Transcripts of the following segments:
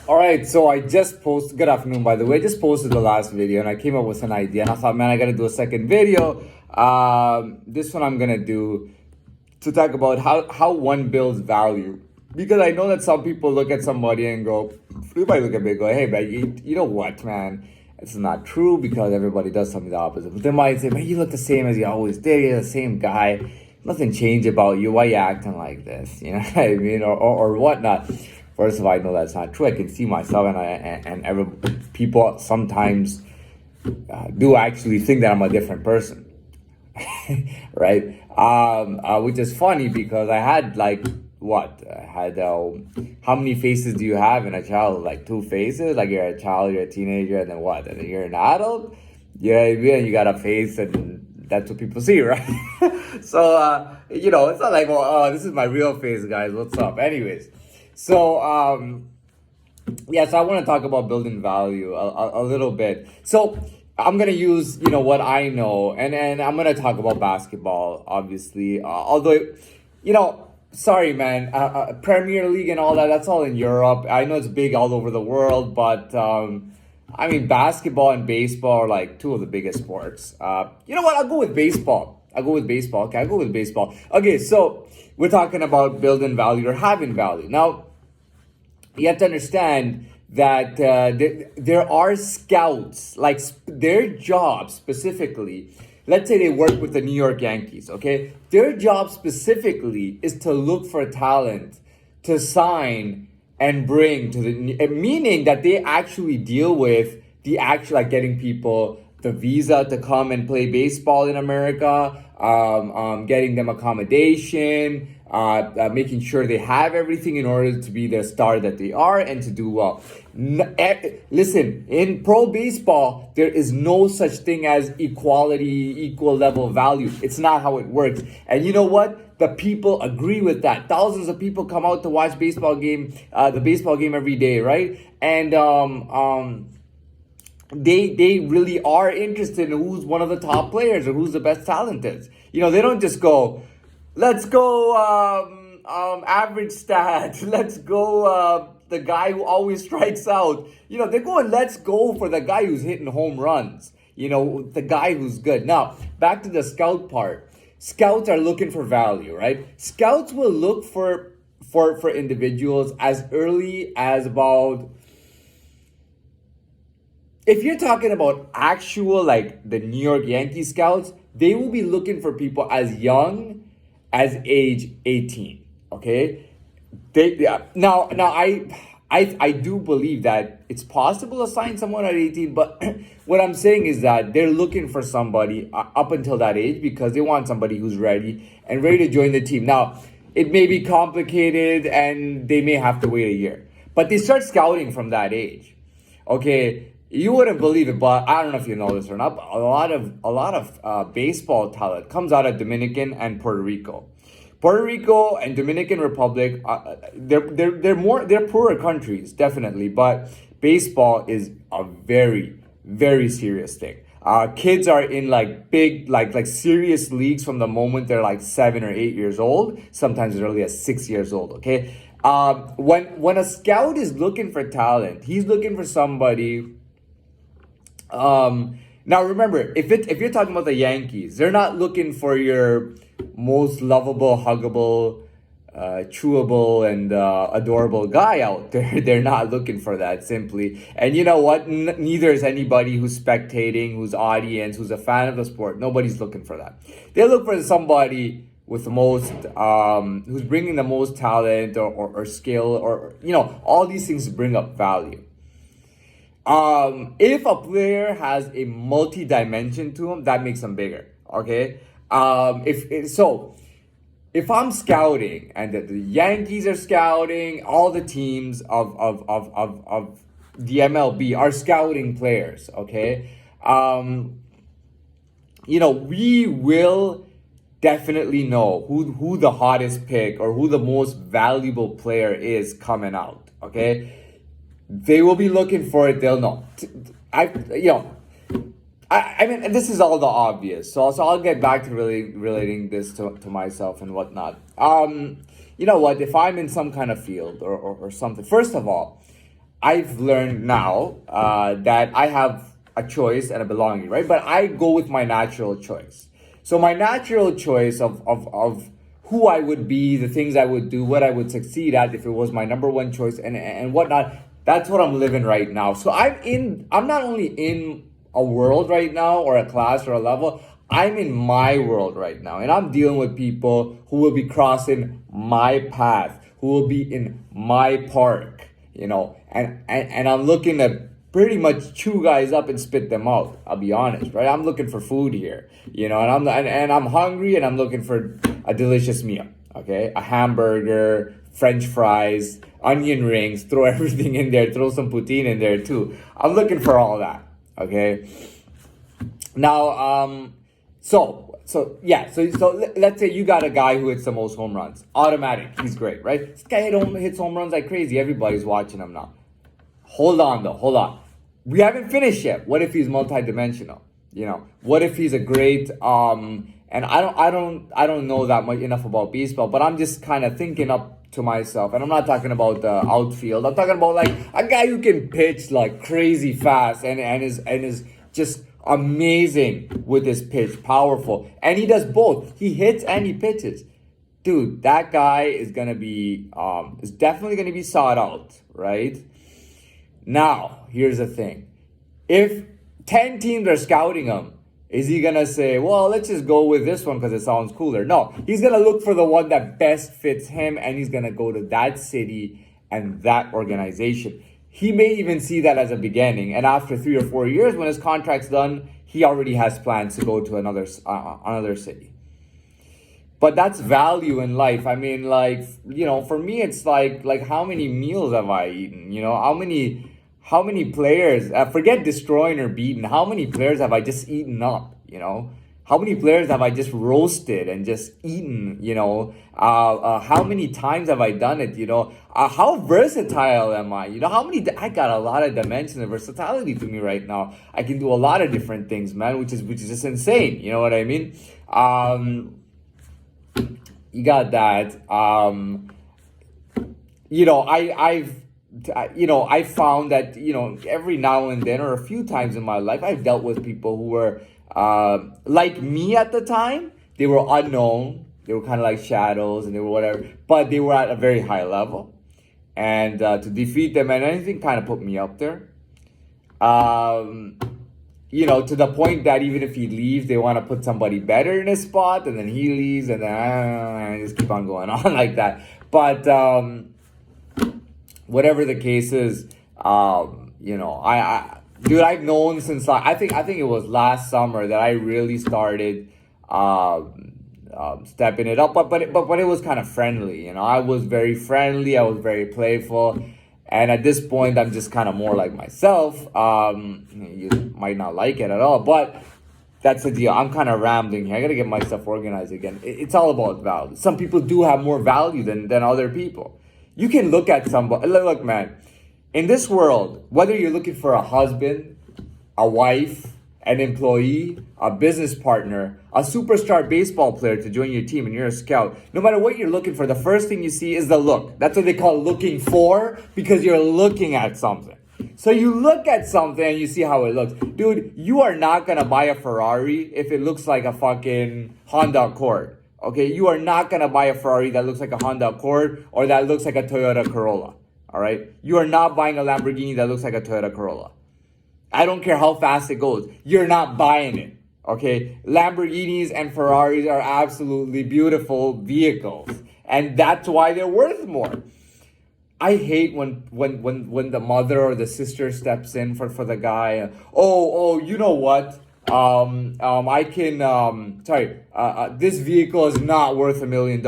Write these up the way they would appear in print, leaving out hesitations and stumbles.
All right, so I just posted. Good afternoon, by the way. I just posted the last video, and I came up with an idea, and I thought, man, I gotta do a second video. This one I'm gonna do to talk about how one builds value, because I know that some people look at somebody and go, they might look at me and go, hey, man, you know what, man? It's not true because everybody does something the opposite. But they might say, man, you look the same as you always did. You're the same guy. Nothing changed about you. Why you acting like this? You know what I mean, or whatnot. First of all, I know that's not true. I can see myself, and every people sometimes do actually think that I'm a different person, right? Which is funny because I had like what? I had how many faces do you have in a child? Like two faces. Like you're a child, you're a teenager, and then what? And then you're an adult. You know what I mean? And you got a face, and that's what people see, right? So it's not like, well, oh, this is my real face, guys. What's up? Anyways. So, so I want to talk about building value a little bit. So I'm going to use, what I know, and I'm going to talk about basketball, obviously. Although, sorry, man, Premier League and all that, that's all in Europe. I know it's big all over the world, but, I mean, basketball and baseball are like two of the biggest sports. You know what? I'll go with baseball. Okay, I'll go with baseball. Okay, so we're talking about building value or having value. Now, you have to understand that there are scouts, like their job specifically, let's say they work with the New York Yankees, okay? Their job specifically is to look for talent to sign and bring to the, meaning that they actually deal with the actual, like getting people the visa to come and play baseball in America, getting them accommodation, making sure they have everything in order to be the star that they are and to do well. Listen, in pro baseball, there is no such thing as equality, equal level of value. It's not how it works. And you know what? The people agree with that. Thousands of people come out to watch the baseball game every day, right? And they really are interested in who's one of the top players or who's the best talent is. They don't just go, let's go average stat. Let's go the guy who always strikes out. They're going, let's go for the guy who's hitting home runs. The guy who's good. Now, back to the scout part. Scouts are looking for value, right? Scouts will look for individuals as early as about, if you're talking about actual, like the New York Yankees scouts, they will be looking for people as young as age 18. Okay, now I do believe that it's possible to sign someone at 18, but what I'm saying is that they're looking for somebody up until that age because they want somebody who's ready to join the team. Now, it may be complicated and they may have to wait a year, but they start scouting from that age. Okay. You wouldn't believe it, but I don't know if you know this or not. But a lot of baseball talent comes out of Dominican and Puerto Rico. Puerto Rico and Dominican Republic, they're poorer countries, definitely. But baseball is a very, very serious thing. Kids are in like big, like serious leagues from the moment they're like 7 or 8 years old. Sometimes as early as 6 years old. Okay, when a scout is looking for talent, he's looking for somebody. Now remember, if you're talking about the Yankees, they're not looking for your most lovable, huggable, chewable, and adorable guy out there. They're not looking for that simply. And you know what? Neither is anybody who's spectating, who's audience, who's a fan of the sport. Nobody's looking for that. They look for somebody with the most, who's bringing the most talent or skill or all these things bring up value. If a player has a multi-dimension to him, that makes him bigger. Okay. If I'm scouting and the Yankees are scouting, all the teams of the MLB are scouting players. Okay. We will definitely know who the hottest pick or who the most valuable player is coming out. Okay. They will be looking for it. They'll know. I mean, this is all the obvious. So I'll get back to really relating this to myself and whatnot. You know what? If I'm in some kind of field or something, first of all, I've learned now that I have a choice and a belonging, right? But I go with my natural choice. So my natural choice of who I would be, the things I would do, what I would succeed at if it was my number one choice and whatnot, that's what I'm living right now. So I'm not only in a world right now or a class or a level, I'm in my world right now. And I'm dealing with people who will be crossing my path, who will be in my park, and I'm looking to pretty much chew guys up and spit them out. I'll be honest, right? I'm looking for food here, and I'm hungry and I'm looking for a delicious meal. Okay, a hamburger, French fries, onion rings. Throw everything in there. Throw some poutine in there too. I'm looking for all that. Okay. Now, so let's say you got a guy who hits the most home runs. Automatic, he's great, right? This guy hits home runs like crazy. Everybody's watching him now. Hold on though, hold on. We haven't finished yet. What if he's multidimensional? What if he's a great and I don't know that much enough about baseball, but I'm just kind of thinking up to myself, and I'm not talking about the outfield. I'm talking about like a guy who can pitch like crazy fast and is just amazing with his pitch, powerful, and he does both. He hits and he pitches. Dude, that guy is definitely gonna be sought out, right? Now, here's the thing. If 10 teams are scouting him, is he gonna say, well, let's just go with this one because it sounds cooler? No, he's gonna look for the one that best fits him, and he's gonna go to that city and that organization. He may even see that as a beginning, and after 3 or 4 years, when his contract's done, he already has plans to go to another city. But that's value in life. I mean, like, for me, it's like how many meals have I eaten? How many players, forget destroying or beaten, how many players have I just eaten up, How many players have I just roasted and just eaten, How many times have I done it, How versatile am I? I got a lot of dimensions of versatility to me right now. I can do a lot of different things, man, which is just insane, you know what I mean? You got that. I found that, every now and then or a few times in my life, I've dealt with people who were like me at the time. They were unknown. They were kind of like shadows and they were whatever, but they were at a very high level. And to defeat them and anything kind of put me up there. To the point that even if he leaves, they want to put somebody better in his spot, and then he leaves, and then I just keep on going on like that. But whatever the case is, dude, I've known since I think it was last summer that I really started stepping it up. But it was kind of friendly, I was very friendly. I was very playful. And at this point, I'm just kind of more like myself. You might not like it at all, but that's the deal. I'm kind of rambling here. I got to get myself organized again. It's all about value. Some people do have more value than other people. You can look at somebody. Look, man, in this world, whether you're looking for a husband, a wife, an employee, a business partner, a superstar baseball player to join your team and you're a scout, no matter what you're looking for, the first thing you see is the look. That's what they call looking for, because you're looking at something. So you look at something and you see how it looks. Dude, you are not going to buy a Ferrari if it looks like a fucking Honda Accord. Okay, you are not going to buy a Ferrari that looks like a Honda Accord or that looks like a Toyota Corolla. All right? You are not buying a Lamborghini that looks like a Toyota Corolla. I don't care how fast it goes. You're not buying it. Okay? Lamborghinis and Ferraris are absolutely beautiful vehicles. And that's why they're worth more. I hate when the mother or the sister steps in for the guy. Oh, you know what? This vehicle is not worth $1 million.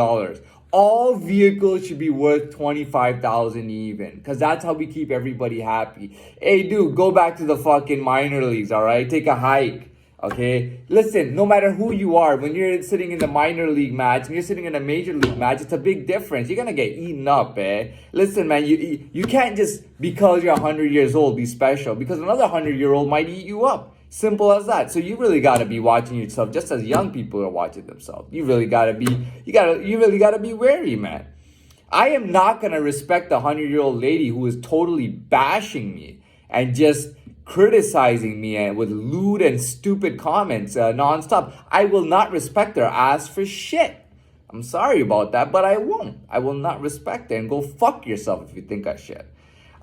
All vehicles should be worth $25,000 even, because that's how we keep everybody happy. Hey, dude, go back to the fucking minor leagues, all right? Take a hike, okay? Listen, no matter who you are, when you're sitting in the minor league match and you're sitting in a major league match, it's a big difference. You're gonna get eaten up, eh? Listen, man, you can't just, because you're 100 years old, be special, because another 100-year-old might eat you up. Simple as that. So you really got to be watching yourself, just as young people are watching themselves. You really got to be wary, man. I am not going to respect the 100-year-old lady who is totally bashing me and just criticizing me and with lewd and stupid comments nonstop. I will not respect her ass for shit. I'm sorry about that, but I won't. I will not respect her, and go fuck yourself if you think I should.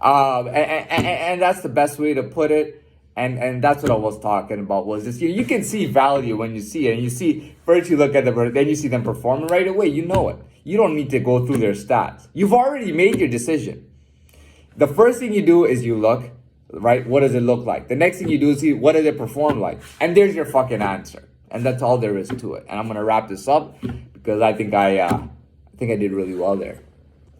And that's the best way to put it. And that's what I was talking about, was this, you can see value when you see it. And you see, first you look at them, then you see them performing right away. You know it. You don't need to go through their stats. You've already made your decision. The first thing you do is you look, right? What does it look like? The next thing you do is see, what does it perform like? And there's your fucking answer. And that's all there is to it. And I'm going to wrap this up because I think I did really well there.